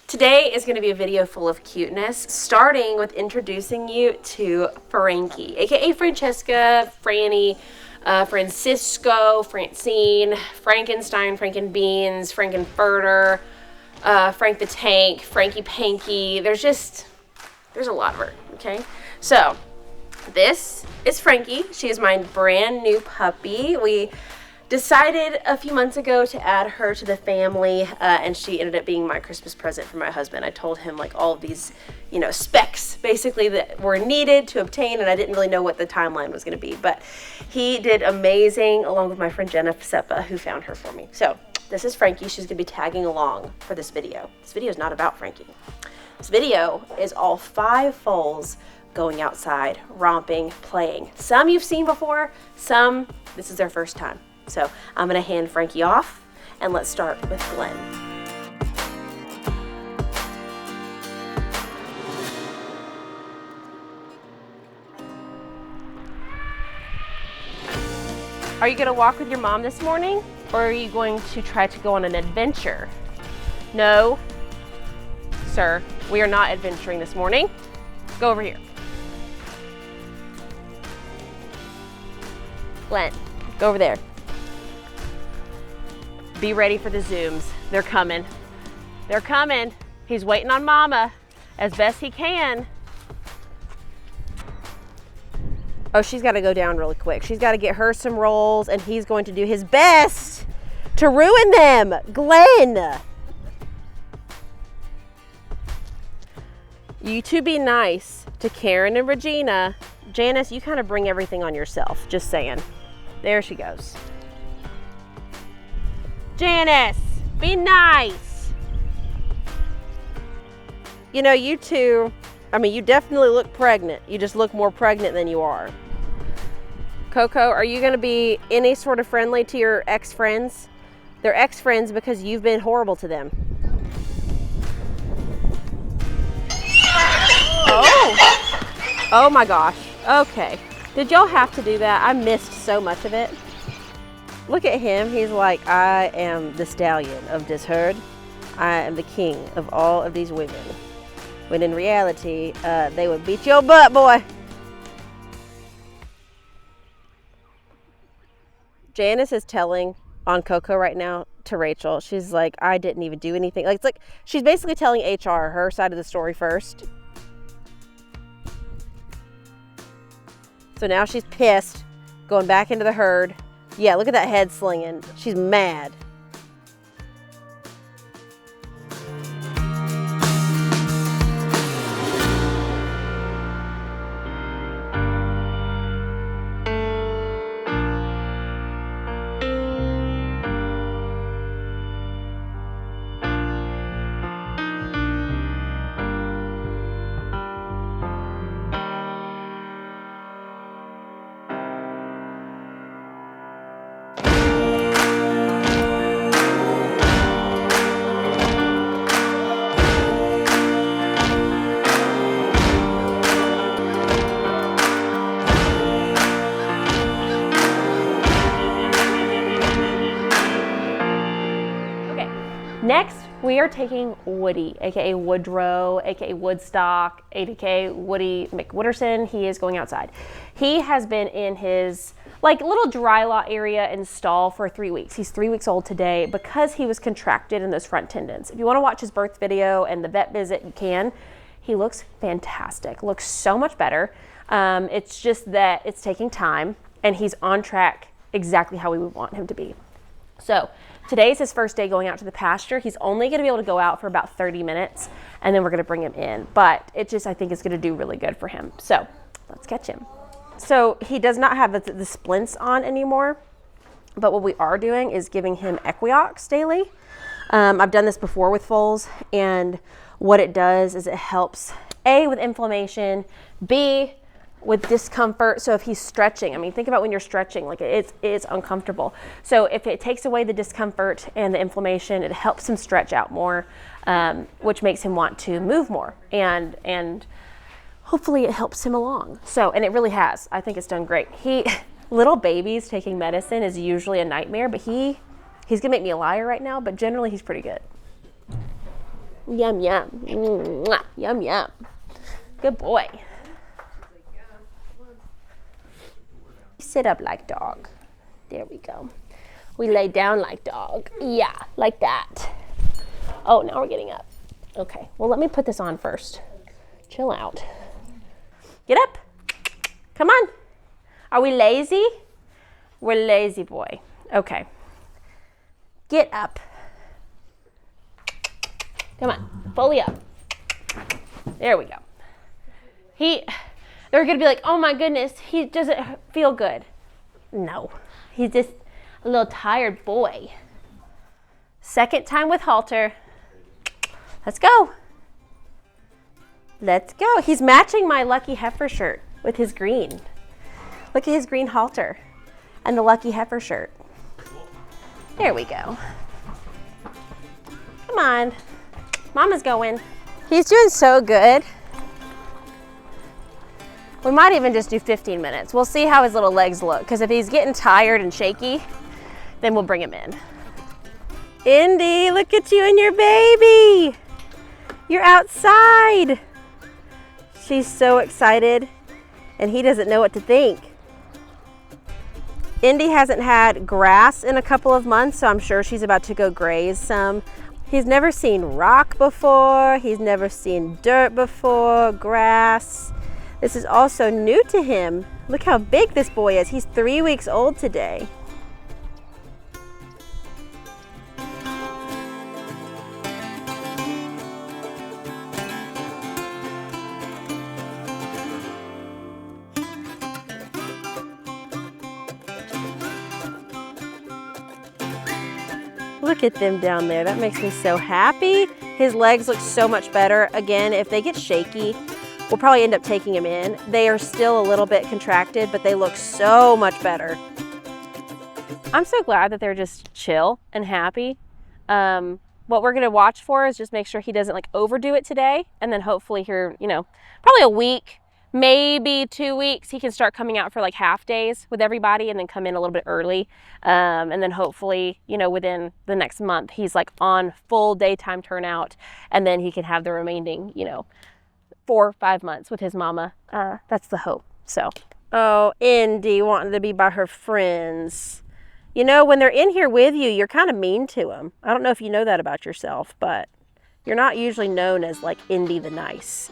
Today is going to be a video full of cuteness, starting with introducing you to Frankie, aka Francesca, Franny, Francisco, Francine, Frankenstein, Frankenbeans, Frankenfurter, Frank the Tank, Frankie Panky. There's a lot of her, okay? So, this is Frankie. She is my brand new puppy. We decided a few months ago to add her to the family, and she ended up being my Christmas present for my husband. I told him like all of these, specs basically that were needed to obtain, and I didn't really know what the timeline was going to be, but he did amazing along with my friend Jenna Seppa, who found her for me. So this is Frankie. She's going to be tagging along for this video. This video is not about Frankie. This video is all 5 foals going outside, romping, playing. Some you've seen before, some this is their first time. So I'm gonna hand Frankie off, and let's start with Glenn. Are you gonna walk with your mom this morning, or are you going to try to go on an adventure? No, sir, we are not adventuring this morning. Go over here. Glenn, go over there. Be ready for the zooms. They're coming. They're coming. He's waiting on mama as best he can. Oh, she's got to go down really quick. She's got to get her some rolls, and he's going to do his best to ruin them. Glenn. You two be nice to Karen and Regina. Janice, you kind of bring everything on yourself. Just saying. There she goes. Janice, be nice. You two, you definitely look pregnant. You just look more pregnant than you are. Coco, are you going to be any sort of friendly to your ex-friends? They're ex-friends because you've been horrible to them. Oh my gosh. Okay. Did y'all have to do that? I missed so much of it. Look at him. He's like, I am the stallion of this herd. I am the king of all of these women. When in reality, they would beat your butt, boy. Janice is telling on Coco right now to Rachel. She's like, I didn't even do anything. It's like she's basically telling HR her side of the story first. So now she's pissed, going back into the herd. Yeah, look at that head slinging. She's mad. Next, we are taking Woody, aka Woodrow, aka Woodstock, aka Woody McWooderson. He is going outside. He has been in his little dry lot area and stall for 3 weeks. He's 3 weeks old today because he was contracted in those front tendons. If you want to watch his birth video and the vet visit, you can. He looks fantastic, looks so much better. It's just that it's taking time, and he's on track exactly how we would want him to be. So today's his first day going out to the pasture. He's only going to be able to go out for about 30 minutes, and then we're going to bring him in. But I think it's going to do really good for him. So let's catch him. So he does not have the splints on anymore, but what we are doing is giving him Equiox daily. I've done this before with foals, and what it does is it helps A, with inflammation, B, with discomfort. So if he's stretching, think about when you're stretching, it's uncomfortable. So if it takes away the discomfort and the inflammation, it helps him stretch out more, which makes him want to move more, and hopefully it helps him along. So, and it really has. I think it's done great. Little babies taking medicine is usually a nightmare, but he's gonna make me a liar right now, but generally he's pretty good. Yum, yum. Mwah. Yum, yum. Good boy. Sit up like dog. There we go. We lay down like dog. Yeah, like that. Oh, now we're getting up. Okay, well, let me put this on first. Chill out. Get up. Come on. Are we lazy? We're lazy, boy. Okay. Get up. Come on, fully up. There we go. They're gonna be like, oh my goodness, he doesn't feel good. No, he's just a little tired boy. Second time with halter. Let's go. Let's go. He's matching my Lucky Heifer shirt with his green. Look at his green halter and the Lucky Heifer shirt. There we go. Come on. Mama's going. He's doing so good. We might even just do 15 minutes. We'll see how his little legs look, because if he's getting tired and shaky, then we'll bring him in. Indy, look at you and your baby. You're outside. She's so excited, and he doesn't know what to think. Indy hasn't had grass in a couple of months, so I'm sure she's about to go graze some. He's never seen rock before. He's never seen dirt before, grass. This is also new to him. Look how big this boy is. He's 3 weeks old today. Look at them down there. That makes me so happy. His legs look so much better. Again, if they get shaky, we'll probably end up taking him in. They are still a little bit contracted, but they look so much better. I'm so glad that they're just chill and happy. What we're gonna watch for is just make sure he doesn't like overdo it today. And then hopefully here, probably a week, maybe 2 weeks, he can start coming out for like half days with everybody and then come in a little bit early. And then hopefully, within the next month, he's like on full daytime turnout, and then he can have the remaining, 4 or 5 months with his mama. That's the hope. So, oh, Indy wanting to be by her friends. When they're in here with you, you're kind of mean to them. I don't know if you know that about yourself, but you're not usually known as like Indy the nice,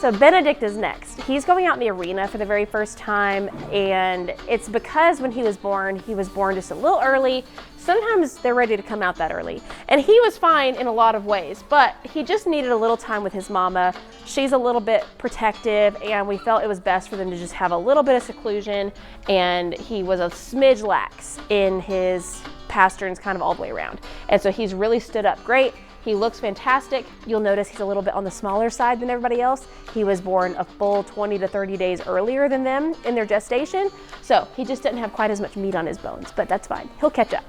So Benedict is next. He's going out in the arena for the very first time, and it's because when he was born just a little early. Sometimes they're ready to come out that early. And he was fine in a lot of ways, but he just needed a little time with his mama. She's a little bit protective, and we felt it was best for them to just have a little bit of seclusion, and he was a smidge lax in his pasterns kind of all the way around. And so he's really stood up great. He looks fantastic. You'll notice he's a little bit on the smaller side than everybody else. He was born a full 20 to 30 days earlier than them in their gestation. So he just didn't have quite as much meat on his bones, but that's fine. He'll catch up.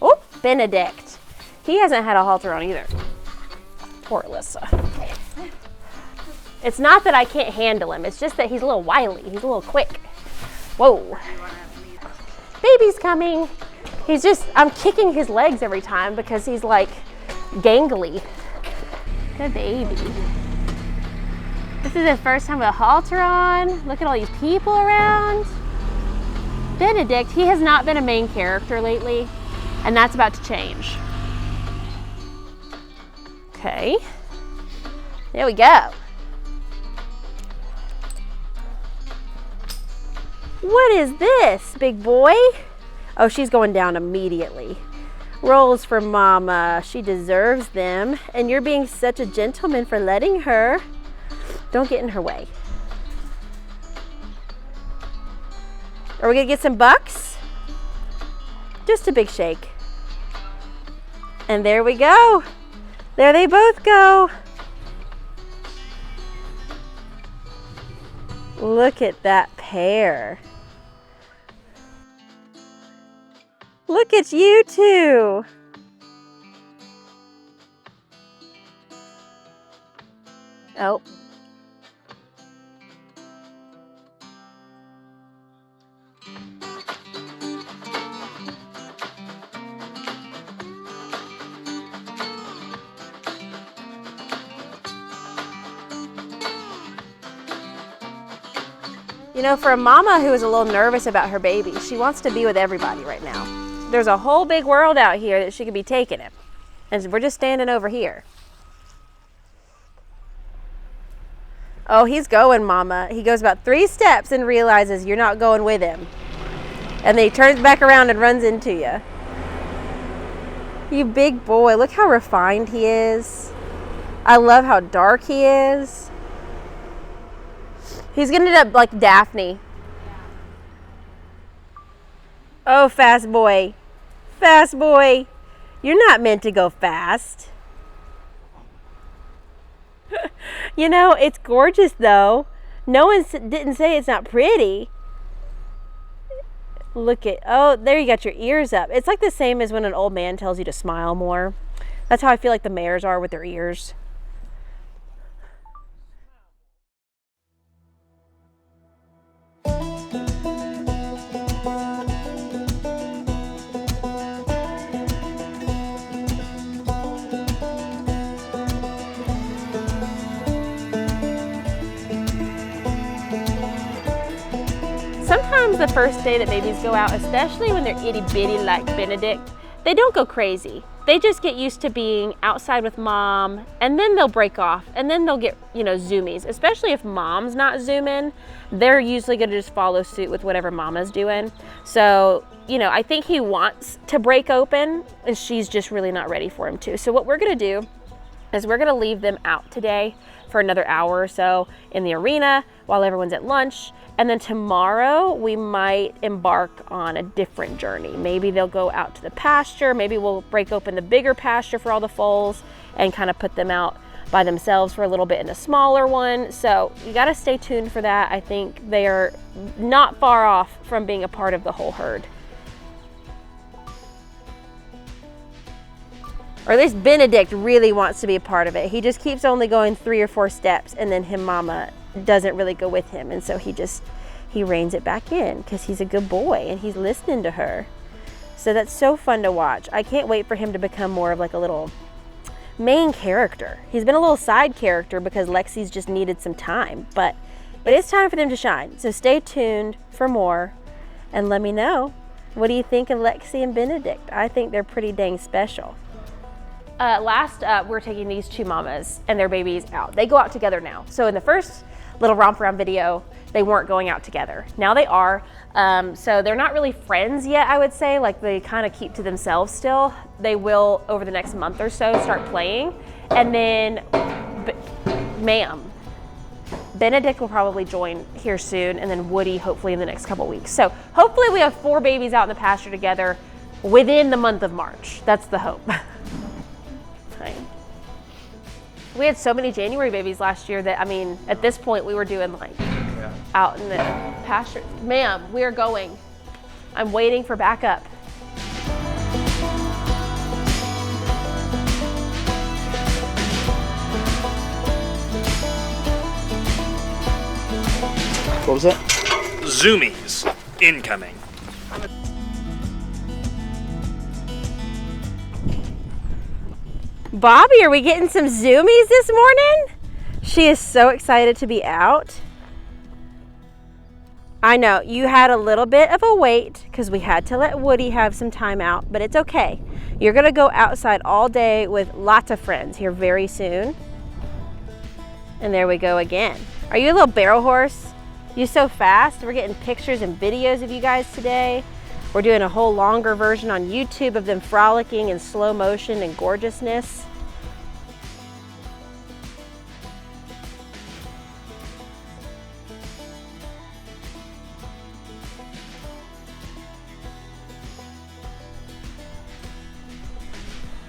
Oh, Benedict. He hasn't had a halter on either. Poor Alyssa. It's not that I can't handle him. It's just that he's a little wily. He's a little quick. Whoa. Baby's coming. I'm kicking his legs every time because he's like gangly. Good baby. This is his first time with a halter on. Look at all these people around. Benedict, he has not been a main character lately, and that's about to change. Okay. There we go. What is this, big boy? Oh, she's going down immediately. Rolls for mama. She deserves them. And you're being such a gentleman for letting her. Don't get in her way. Are we gonna get some bucks? Just a big shake. And there we go. There they both go. Look at that pair. Look at you two. Oh. You know, for a mama who is a little nervous about her baby, she wants to be with everybody right now. There's a whole big world out here that she could be taking him. And we're just standing over here. Oh, he's going, mama. He goes about 3 steps and realizes you're not going with him. And then he turns back around and runs into you. You big boy. Look how refined he is. I love how dark he is. He's gonna end up like Daphne. Oh, fast boy. Fast boy. You're not meant to go fast. You know, it's gorgeous though. No one didn't say it's not pretty. Look at, oh, there you got your ears up. It's like the same as when an old man tells you to smile more. That's how I feel like the mares are with their ears. Sometimes the first day that babies go out, especially when they're itty bitty like Benedict, they don't go crazy. They just get used to being outside with mom, and then they'll break off, and then they'll get, you know, zoomies. Especially if mom's not zooming, they're usually gonna just follow suit with whatever mama's doing. So, you know, I think he wants to break open, and she's just really not ready for him to. So what we're gonna do is we're gonna leave them out today for another hour or so in the arena while everyone's at lunch. And then tomorrow we might embark on a different journey. Maybe they'll go out to the pasture. Maybe we'll break open the bigger pasture for all the foals and kind of put them out by themselves for a little bit in a smaller one. So you got to stay tuned for that. I think they are not far off from being a part of the whole herd. Or at least Benedict really wants to be a part of it. He just keeps only going 3 or 4 steps, and then him mama doesn't really go with him, and so he reins it back in because he's a good boy and he's listening to her. So that's so fun to watch. I can't wait for him to become more of like a little main character. He's been a little side character because Lexi's just needed some time, but it is time for them to shine. So stay tuned for more and let me know, what do you think of Lexi and Benedict? I think they're pretty dang special. Last up, we're taking these 2 mamas and their babies out. They go out together now. So in the first little romp around video, they weren't going out together. Now they are. So they're not really friends yet, I would say. Like, they kind of keep to themselves still. They will, over the next month or so, start playing. And then, Benedict will probably join here soon, and then Woody hopefully in the next couple weeks. So hopefully we have 4 babies out in the pasture together within the month of March. That's the hope. We had so many January babies last year that, I mean, at this point we were doing like out in the pasture. Ma'am, we are going. I'm waiting for backup. What was that? Zoomies incoming. Bobbi, are we getting some zoomies this morning? She is so excited to be out. I know, you had a little bit of a wait because we had to let Woody have some time out, but it's okay. You're gonna go outside all day with lots of friends here very soon. And there we go again. Are you a little barrel horse? You're so fast. We're getting pictures and videos of you guys today. We're doing a whole longer version on YouTube of them frolicking in slow motion and gorgeousness.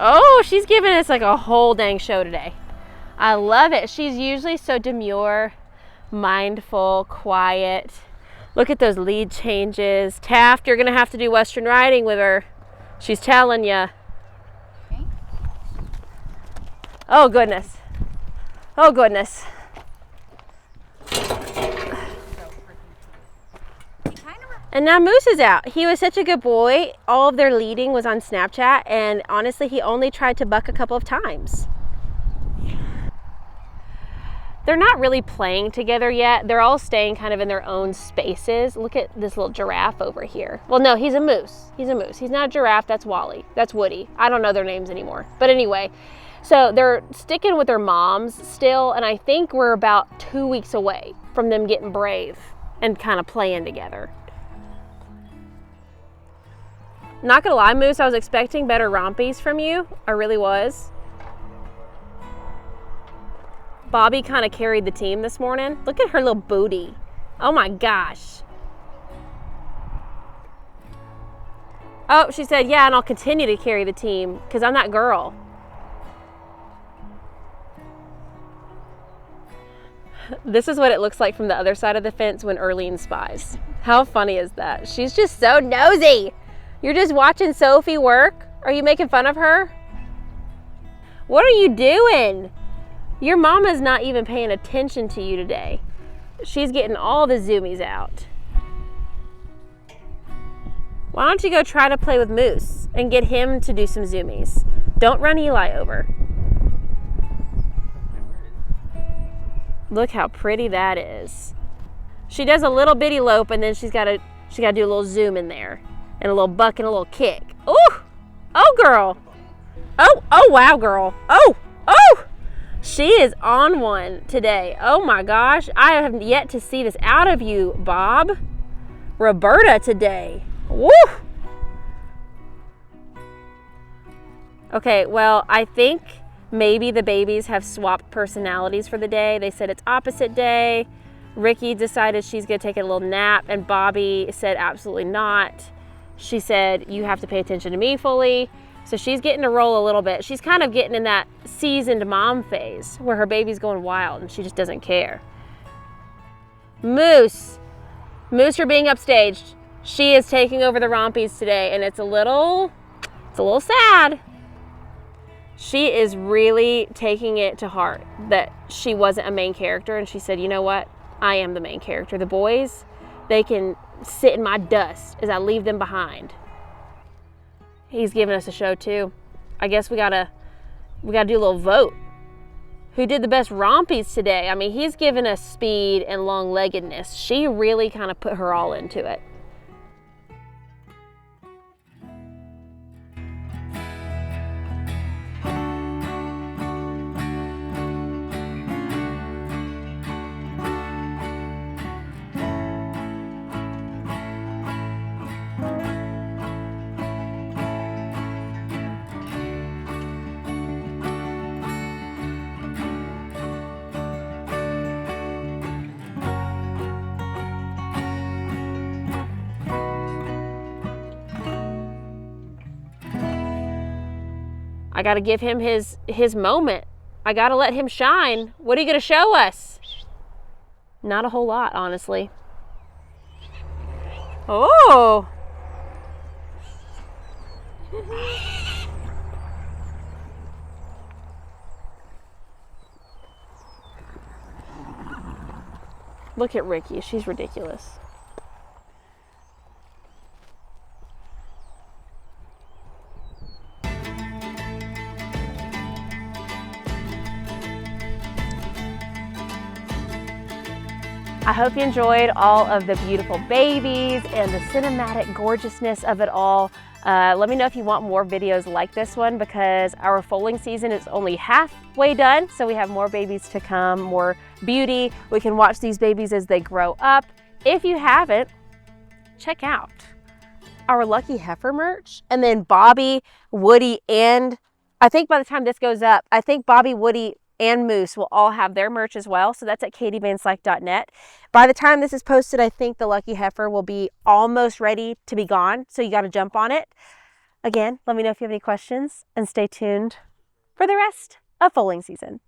Oh, she's giving us like a whole dang show today. I love it. She's usually so demure, mindful, quiet. Look at those lead changes. Taft, you're gonna have to do Western riding with her. She's telling you. Okay. Oh goodness. Oh goodness. And now Moose is out. He was such a good boy. All of their leading was on Snapchat, and honestly, he only tried to buck a couple of times. They're not really playing together yet. They're all staying kind of in their own spaces. Look at this little giraffe over here. Well, no, he's a moose. He's a moose. He's not a giraffe. That's Wally. That's Woody. I don't know their names anymore. But anyway, so they're sticking with their moms still, and I think we're about 2 weeks away from them getting brave and kind of playing together. Not gonna lie, Moose, I was expecting better rompies from you. I really was. Bobbi kind of carried the team this morning. Look at her little booty. Oh my gosh. Oh, she said, yeah, and I'll continue to carry the team because I'm that girl. This is what it looks like from the other side of the fence when Earlene spies. How funny is that? She's just so nosy. You're just watching Sophie work? Are you making fun of her? What are you doing? Your mama's not even paying attention to you today. She's getting all the Zoomies out. Why don't you go try to play with Moose and get him to do some Zoomies? Don't run Eli over. Look how pretty that is. She does a little bitty lope and then she's got to do a little zoom in there. And a little buck and a little kick. Ooh! Oh, girl. Oh, wow, girl. Oh! She is on one today. Oh my gosh. I have yet to see this out of you, Bob. Roberta today. Woo! Okay, well, I think maybe the babies have swapped personalities for the day. They said it's opposite day. Ricky decided she's gonna take a little nap, and Bobbi said absolutely not. She said, you have to pay attention to me fully. So she's getting to roll a little bit. She's kind of getting in that seasoned mom phase where her baby's going wild and she just doesn't care. Moose, you're being upstaged. She is taking over the rompies today, and it's a little sad. She is really taking it to heart that she wasn't a main character, and she said, you know what? I am the main character. The boys, they can sit in my dust as I leave them behind. He's giving us a show too. I guess we gotta do a little vote. Who did the best rompies today? I mean, he's given us speed and long-leggedness. She really kind of put her all into it. I got to give him his moment. I got to let him shine. What are you going to show us? Not a whole lot, honestly. Oh. Look at Ricky. She's ridiculous. I hope you enjoyed all of the beautiful babies and the cinematic gorgeousness of it all. Let me know if you want more videos like this one, because our foaling season is only halfway done, so we have more babies to come, more beauty. We can watch these babies as they grow up. If you haven't, check out our Lucky Heifer merch, and then Bobbi, Woody, and I think by the time this goes up, I think Bobbi, Woody, and Moose will all have their merch as well. So that's at katievanslyke.net. By the time this is posted, I think the Lucky Heifer will be almost ready to be gone. So you got to jump on it. Again, let me know if you have any questions, and stay tuned for the rest of foaling season.